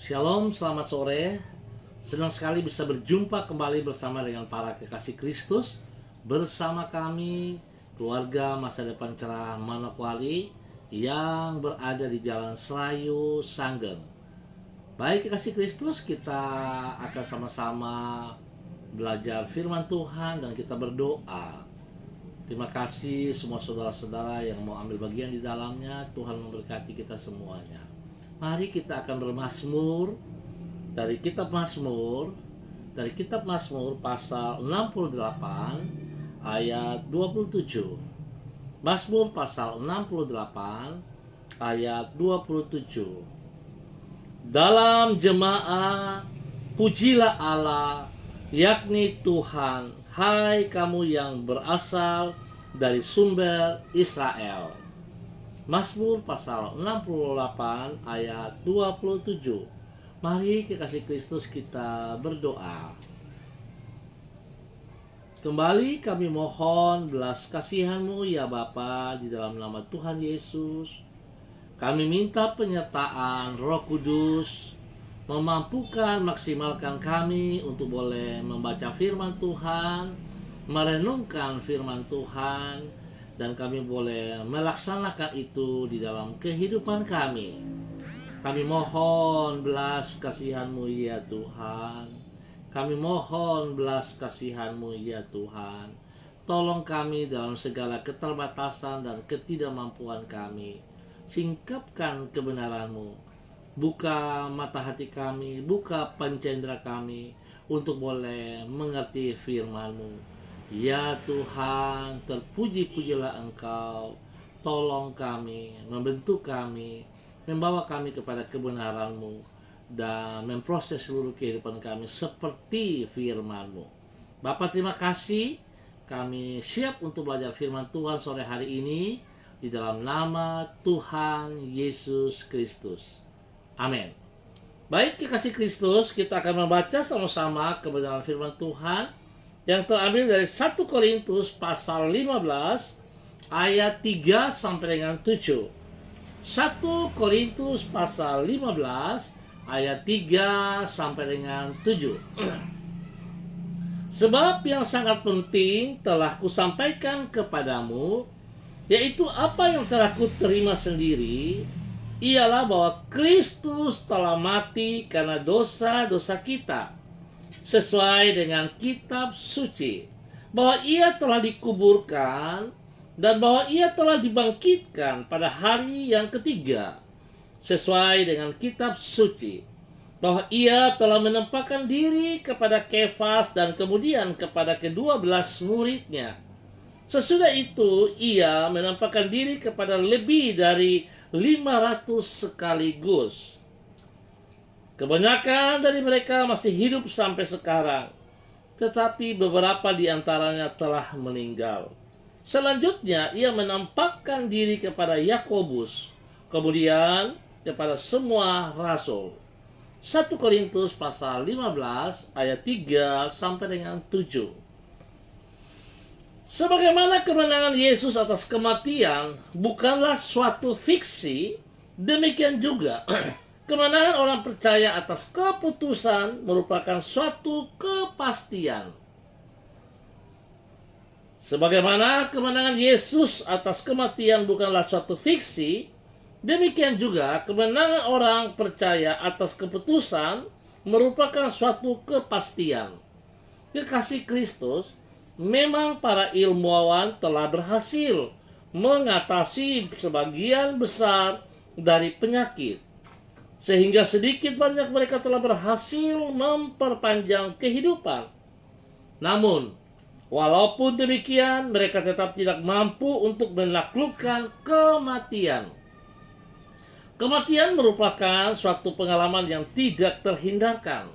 Shalom, selamat sore. Senang sekali bisa berjumpa kembali bersama dengan para kekasih Kristus. Bersama kami, keluarga Masa Depan Cerah Manokwari yang berada di Jalan Selayu, Sanggeng. Baik kekasih Kristus, kita akan sama-sama belajar firman Tuhan dan kita berdoa. Terima kasih semua saudara-saudara yang mau ambil bagian di dalamnya. Tuhan memberkati kita semuanya. Mari kita akan bermazmur dari kitab Mazmur pasal 68 ayat 27. Mazmur pasal 68 ayat 27. Dalam jemaah pujilah Allah, yakni Tuhan, hai kamu yang berasal dari sumber Israel. Mazmur pasal 68 ayat 27. Mari kekasih Kristus kita berdoa. Kembali kami mohon belas kasihan-Mu ya Bapa, di dalam nama Tuhan Yesus. Kami minta penyertaan Roh Kudus, memampukan maksimalkan kami untuk boleh membaca firman Tuhan, merenungkan firman Tuhan, dan kami boleh melaksanakan itu di dalam kehidupan kami. Kami mohon belas kasihan-Mu ya Tuhan. Kami mohon belas kasihan-Mu ya Tuhan. Tolong kami dalam segala keterbatasan dan ketidakmampuan kami. Singkapkan kebenaran-Mu. Buka mata hati kami, buka pencendera kami untuk boleh mengerti firman-Mu. Ya Tuhan, terpuji-pujilah Engkau. Tolong kami, membentuk kami, membawa kami kepada kebenaran-Mu, dan memproses seluruh kehidupan kami seperti firman-Mu. Bapa, terima kasih. Kami siap untuk belajar firman Tuhan sore hari ini di dalam nama Tuhan Yesus Kristus. Amin. Baik kekasih Kristus, kita akan membaca sama-sama kebenaran firman Tuhan yang terambil dari 1 Korintus pasal 15 ayat 3 sampai dengan 7. 1 Korintus pasal 15 ayat 3 sampai dengan 7. Sebab yang sangat penting telah kusampaikan kepadamu, yaitu apa yang telah kuterima sendiri, ialah bahwa Kristus telah mati karena dosa-dosa kita, sesuai dengan kitab suci, bahwa ia telah dikuburkan dan bahwa ia telah dibangkitkan pada hari yang ketiga, sesuai dengan kitab suci, bahwa ia telah menempatkan diri kepada Kefas dan kemudian kepada ke-12 muridnya. Sesudah itu ia menampakkan diri kepada lebih dari 500 sekaligus. Kebanyakan dari mereka masih hidup sampai sekarang, tetapi beberapa di antaranya telah meninggal. Selanjutnya ia menampakkan diri kepada Yakobus, kemudian kepada semua rasul. 1 Korintus pasal 15 ayat 3 sampai dengan 7. Sebagaimana kemenangan Yesus atas kematian bukanlah suatu fiksi, demikian juga kemenangan orang percaya atas keputusan merupakan suatu kepastian. Sebagaimana kemenangan Yesus atas kematian bukanlah suatu fiksi, demikian juga kemenangan orang percaya atas keputusan merupakan suatu kepastian. Kekasih Kristus, memang para ilmuwan telah berhasil mengatasi sebagian besar dari penyakit, sehingga sedikit banyak mereka telah berhasil memperpanjang kehidupan. Namun, walaupun demikian, mereka tetap tidak mampu untuk menaklukkan kematian. Kematian merupakan suatu pengalaman yang tidak terhindarkan.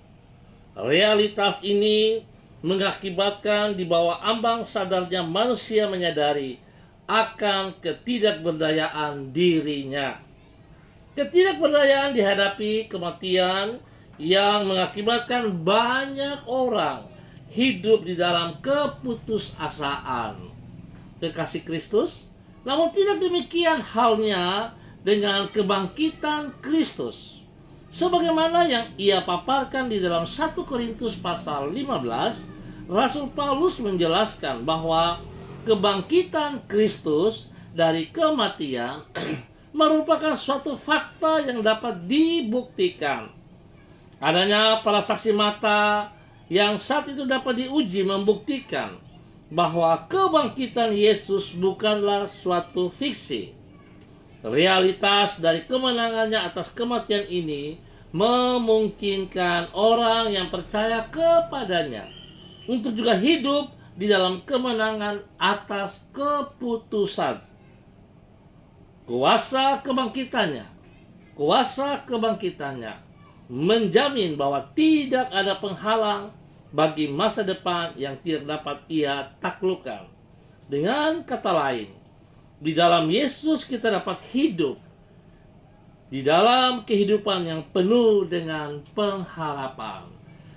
Realitas ini mengakibatkan di bawah ambang sadarnya manusia menyadari akan ketidakberdayaan dirinya. Ketidakberdayaan dihadapi kematian yang mengakibatkan banyak orang hidup di dalam keputusasaan. Kekasih Kristus, namun tidak demikian halnya dengan kebangkitan Kristus. Sebagaimana yang ia paparkan di dalam 1 Korintus pasal 15, Rasul Paulus menjelaskan bahwa kebangkitan Kristus dari kematian merupakan suatu fakta yang dapat dibuktikan. Adanya para saksi mata yang saat itu dapat diuji membuktikan bahwa kebangkitan Yesus bukanlah suatu fiksi. Realitas dari kemenangannya atas kematian ini memungkinkan orang yang percaya kepadanya untuk juga hidup di dalam kemenangan atas keputusan. Kuasa kebangkitannya menjamin bahwa tidak ada penghalang bagi masa depan yang tidak dapat ia taklukkan. Dengan kata lain, di dalam Yesus kita dapat hidup di dalam kehidupan yang penuh dengan pengharapan.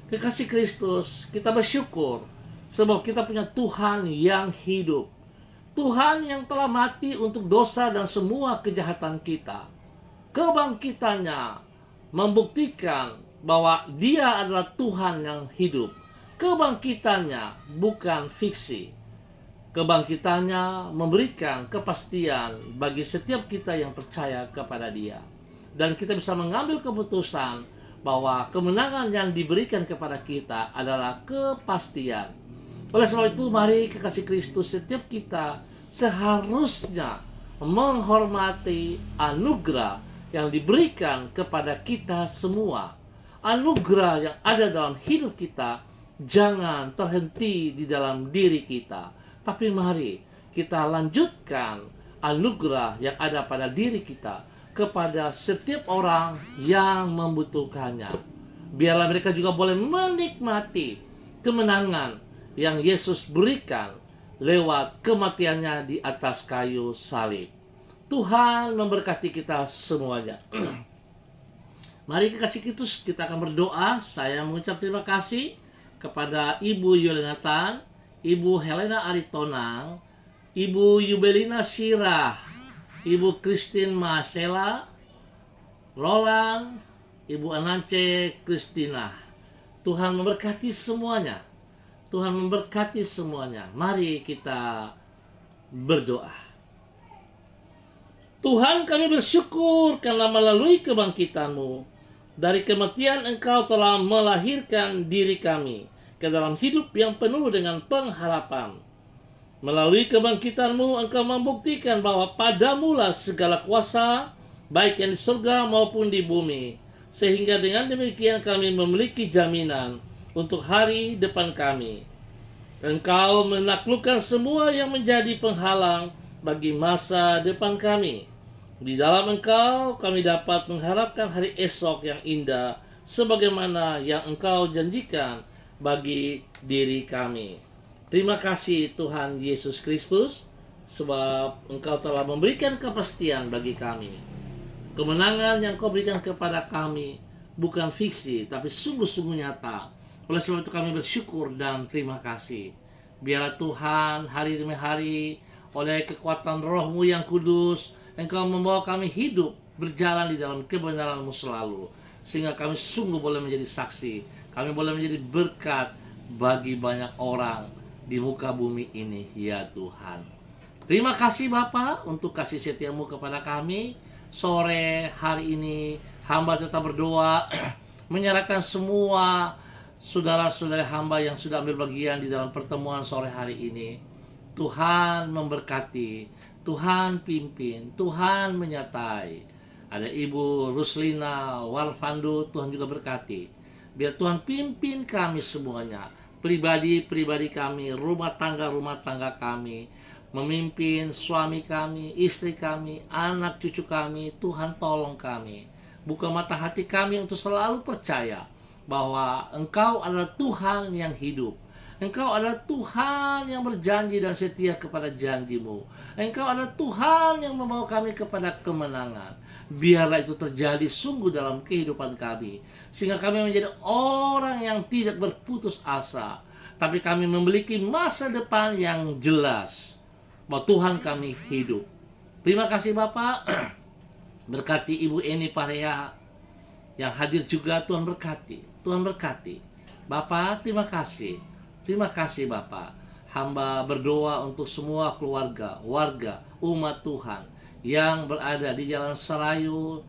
Kekasih Kristus, kita bersyukur sebab kita punya Tuhan yang hidup. Tuhan yang telah mati untuk dosa dan semua kejahatan kita. Kebangkitannya membuktikan bahwa Dia adalah Tuhan yang hidup. Kebangkitannya bukan fiksi. Kebangkitannya memberikan kepastian bagi setiap kita yang percaya kepada Dia. Dan kita bisa mengambil keputusan bahwa kemenangan yang diberikan kepada kita adalah kepastian. Oleh sebab itu, mari kekasih Kristus, setiap kita seharusnya menghormati anugerah yang diberikan kepada kita semua. Anugerah yang ada dalam hidup kita jangan terhenti di dalam diri kita, tapi mari kita lanjutkan anugerah yang ada pada diri kita kepada setiap orang yang membutuhkannya. Biarlah mereka juga boleh menikmati kemenangan yang Yesus berikan lewat kematiannya di atas kayu salib. Tuhan memberkati kita semuanya. Mari kekasih Kristus, kita akan berdoa. Saya mengucap terima kasih kepada Ibu Yolenatan, Ibu Helena Aritonang, Ibu Yubelina Sirah, Ibu Christine Masela, Roland, Ibu Anance Kristina. Tuhan memberkati semuanya. Tuhan memberkati semuanya. Mari kita berdoa. Tuhan, kami bersyukur karena melalui kebangkitan-Mu dari kematian Engkau telah melahirkan diri kami ke dalam hidup yang penuh dengan pengharapan. Melalui kebangkitan-Mu Engkau membuktikan bahwa padamu-lah segala kuasa, baik yang di surga maupun di bumi. Sehingga dengan demikian kami memiliki jaminan untuk hari depan kami. Engkau menaklukkan semua yang menjadi penghalang bagi masa depan kami. Di dalam Engkau kami dapat mengharapkan hari esok yang indah sebagaimana yang Engkau janjikan bagi diri kami. Terima kasih Tuhan Yesus Kristus, sebab Engkau telah memberikan kepastian bagi kami. Kemenangan yang Kau berikan kepada kami bukan fiksi, tapi sungguh-sungguh nyata. Oleh sebab itu kami bersyukur dan terima kasih. Biarlah Tuhan hari demi hari oleh kekuatan Roh-Mu yang kudus, Engkau membawa kami hidup berjalan di dalam kebenaran-Mu selalu. Sehingga kami sungguh boleh menjadi saksi. Kami boleh menjadi berkat bagi banyak orang di muka bumi ini, ya Tuhan. Terima kasih Bapa untuk kasih setia-Mu kepada kami. Sore hari ini hamba tetap berdoa menyerahkan semua saudara-saudara hamba yang sudah ambil bagian di dalam pertemuan sore hari ini. Tuhan memberkati, Tuhan pimpin, Tuhan menyertai. Ada Ibu Ruslina Warfandu, Tuhan juga berkati. Biar Tuhan pimpin kami semuanya, pribadi-pribadi kami, rumah tangga kami, memimpin suami kami, istri kami, anak cucu kami. Tuhan tolong kami, buka mata hati kami untuk selalu percaya bahwa Engkau adalah Tuhan yang hidup. Engkau adalah Tuhan yang berjanji dan setia kepada janji-Mu. Engkau adalah Tuhan yang membawa kami kepada kemenangan. Biarlah itu terjadi sungguh dalam kehidupan kami, sehingga kami menjadi orang yang tidak berputus asa, tapi kami memiliki masa depan yang jelas bahwa Tuhan kami hidup. Terima kasih Bapak. Berkati Ibu Eni Parea, Yang hadir juga Tuhan berkati. Tuhan berkati. Bapak, terima kasih. Terima kasih Bapak. Hamba berdoa untuk semua keluarga, warga, umat Tuhan yang berada di Jalan Serayu,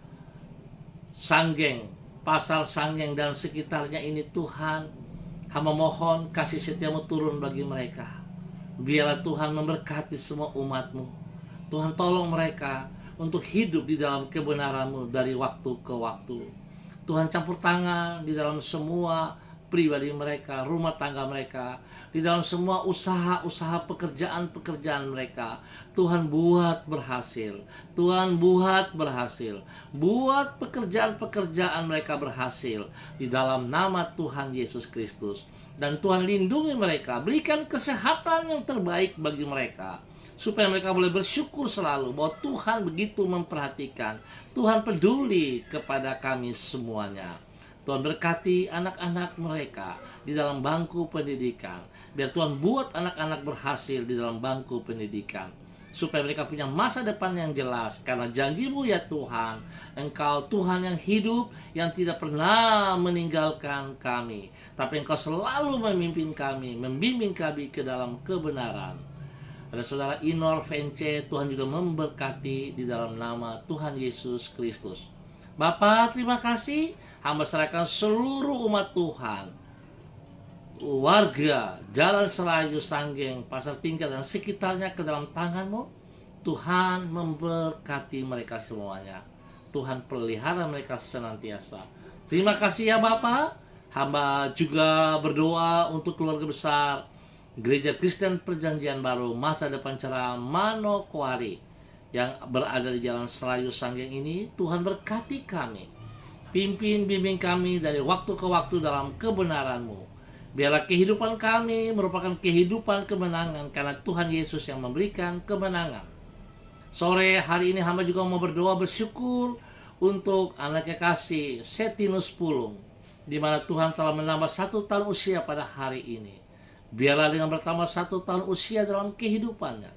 Sanggeng, Pasar Sanggeng dan sekitarnya ini Tuhan. Hamba mohon kasih setiamu turun bagi mereka. Biarlah Tuhan memberkati semua umat-Mu. Tuhan tolong mereka untuk hidup di dalam kebenaran-Mu dari waktu ke waktu. Tuhan campur tangan di dalam semua pribadi mereka, rumah tangga mereka, di dalam semua usaha-usaha pekerjaan-pekerjaan mereka. Tuhan buat berhasil. Tuhan buat berhasil. Buat pekerjaan-pekerjaan mereka berhasil di dalam nama Tuhan Yesus Kristus. Dan Tuhan lindungi mereka, berikan kesehatan yang terbaik bagi mereka, supaya mereka boleh bersyukur selalu bahwa Tuhan begitu memperhatikan. Tuhan peduli kepada kami semuanya. Tuhan berkati anak-anak mereka di dalam bangku pendidikan. Biar Tuhan buat anak-anak berhasil di dalam bangku pendidikan, supaya mereka punya masa depan yang jelas. Karena janji-Mu ya Tuhan, Engkau Tuhan yang hidup, yang tidak pernah meninggalkan kami, tapi Engkau selalu memimpin kami, membimbing kami ke dalam kebenaran. Ada saudara Inor VNC, Tuhan juga memberkati di dalam nama Tuhan Yesus Kristus. Bapak, terima kasih. Hamba serahkan seluruh umat Tuhan, warga Jalan Serayu, Sanggeng, Pasar Tingkat dan sekitarnya ke dalam tangan-Mu. Tuhan memberkati mereka semuanya. Tuhan pelihara mereka senantiasa. Terima kasih ya Bapak. Hamba juga berdoa untuk keluarga besar Gereja Kristen Perjanjian Baru Masa Depan Cerah Manokwari yang berada di Jalan Serayu, Sanggeng ini. Tuhan berkati kami. Pimpin, bimbing kami dari waktu ke waktu dalam kebenaran-Mu. Biarlah kehidupan kami merupakan kehidupan kemenangan, karena Tuhan Yesus yang memberikan kemenangan. Sore hari ini hamba juga mau berdoa bersyukur untuk anak kekasih Setinus Pulung, di mana Tuhan telah menambah 1 tahun usia pada hari ini. Biarlah dengan bertambah 1 tahun usia dalam kehidupannya,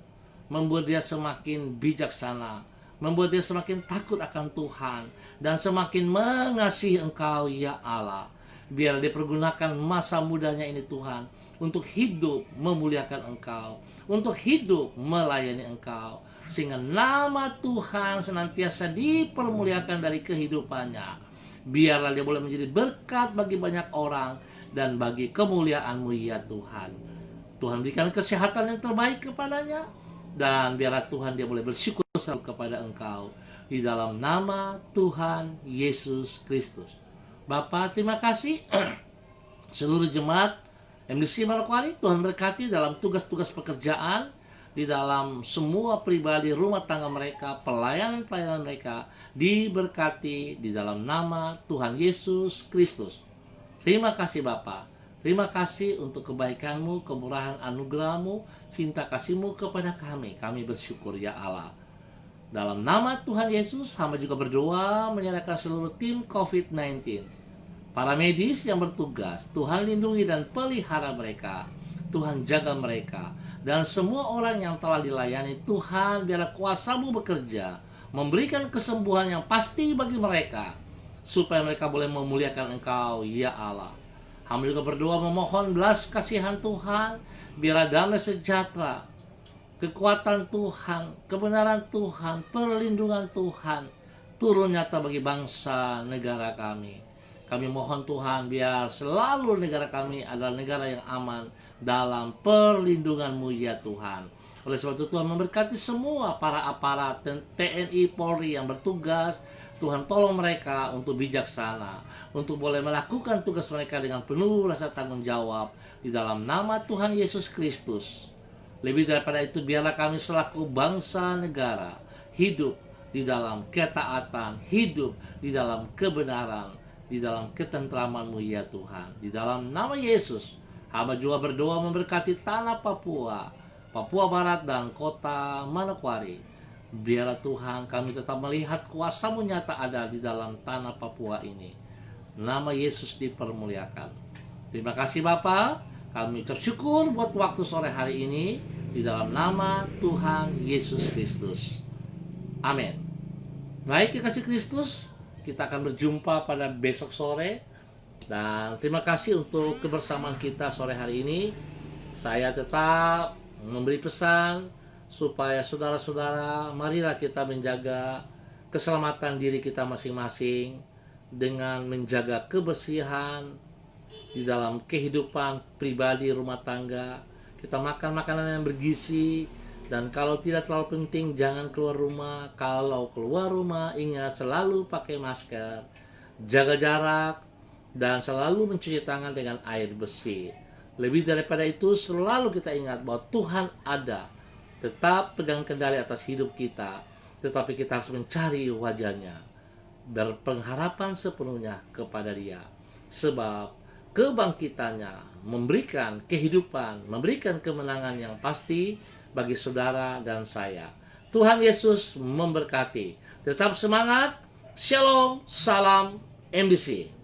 membuat dia semakin bijaksana, membuat dia semakin takut akan Tuhan, dan semakin mengasihi Engkau ya Allah. Biar dia pergunakan masa mudanya ini Tuhan, untuk hidup memuliakan Engkau, untuk hidup melayani Engkau, sehingga nama Tuhan senantiasa dipermuliakan dari kehidupannya. Biarlah dia boleh menjadi berkat bagi banyak orang, dan bagi kemuliaan-Mu ya Tuhan. Tuhan berikan kesehatan yang terbaik kepadanya, dan biarlah Tuhan dia boleh bersyukur selalu kepada Engkau, di dalam nama Tuhan Yesus Kristus. Bapak, terima kasih. Seluruh jemaat MDC Manokwari, Tuhan berkati dalam tugas-tugas pekerjaan, di dalam semua pribadi rumah tangga mereka, pelayanan-pelayanan mereka diberkati di dalam nama Tuhan Yesus Kristus. Terima kasih Bapak. Terima kasih untuk kebaikan-Mu, kemurahan anugerah-Mu, cinta kasih-Mu kepada kami. Kami bersyukur ya Allah. Dalam nama Tuhan Yesus, hamba juga berdoa menyerahkan seluruh tim COVID-19. Para medis yang bertugas, Tuhan lindungi dan pelihara mereka. Tuhan jaga mereka. Dan semua orang yang telah dilayani, Tuhan biarlah kuasa-Mu bekerja, memberikan kesembuhan yang pasti bagi mereka, supaya mereka boleh memuliakan Engkau ya Allah. Hamba juga berdoa memohon belas kasihan Tuhan, biarlah damai sejahtera, kekuatan Tuhan, kebenaran Tuhan, perlindungan Tuhan turun nyata bagi bangsa negara kami. Kami mohon Tuhan, biar selalu negara kami adalah negara yang aman dalam perlindungan-Mu ya Tuhan. Oleh sebab itu Tuhan memberkati semua para aparat TNI Polri yang bertugas. Tuhan tolong mereka untuk bijaksana, untuk boleh melakukan tugas mereka dengan penuh rasa tanggung jawab, di dalam nama Tuhan Yesus Kristus. Lebih daripada itu, biarlah kami selaku bangsa negara hidup di dalam ketaatan, hidup di dalam kebenaran, di dalam ketentraman-Mu ya Tuhan. Di dalam nama Yesus, hamba juga berdoa memberkati tanah Papua, Papua Barat dan kota Manokwari. Biarlah Tuhan kami tetap melihat kuasa-Mu nyata ada di dalam tanah Papua ini. Nama Yesus dipermuliakan. Terima kasih Bapa. Kami bersyukur buat waktu sore hari ini, di dalam nama Tuhan Yesus Kristus. Amin. Baik kekasih Kristus, Kita akan berjumpa pada besok sore. Dan terima kasih untuk kebersamaan kita sore hari ini. Saya tetap memberi pesan supaya saudara-saudara, marilah kita menjaga keselamatan diri kita masing-masing dengan menjaga kebersihan di dalam kehidupan pribadi rumah tangga. Kita makan makanan yang bergizi, dan kalau tidak terlalu penting jangan keluar rumah. Kalau keluar rumah ingat selalu pakai masker, jaga jarak, dan selalu mencuci tangan dengan air bersih. Lebih daripada itu, selalu kita ingat bahwa Tuhan ada. Tetap pegang kendali atas hidup kita, tetapi kita harus mencari wajah-Nya, berpengharapan sepenuhnya kepada Dia. Sebab kebangkitannya memberikan kehidupan, memberikan kemenangan yang pasti bagi saudara dan saya. Tuhan Yesus memberkati. Tetap semangat. Shalom, salam MBC.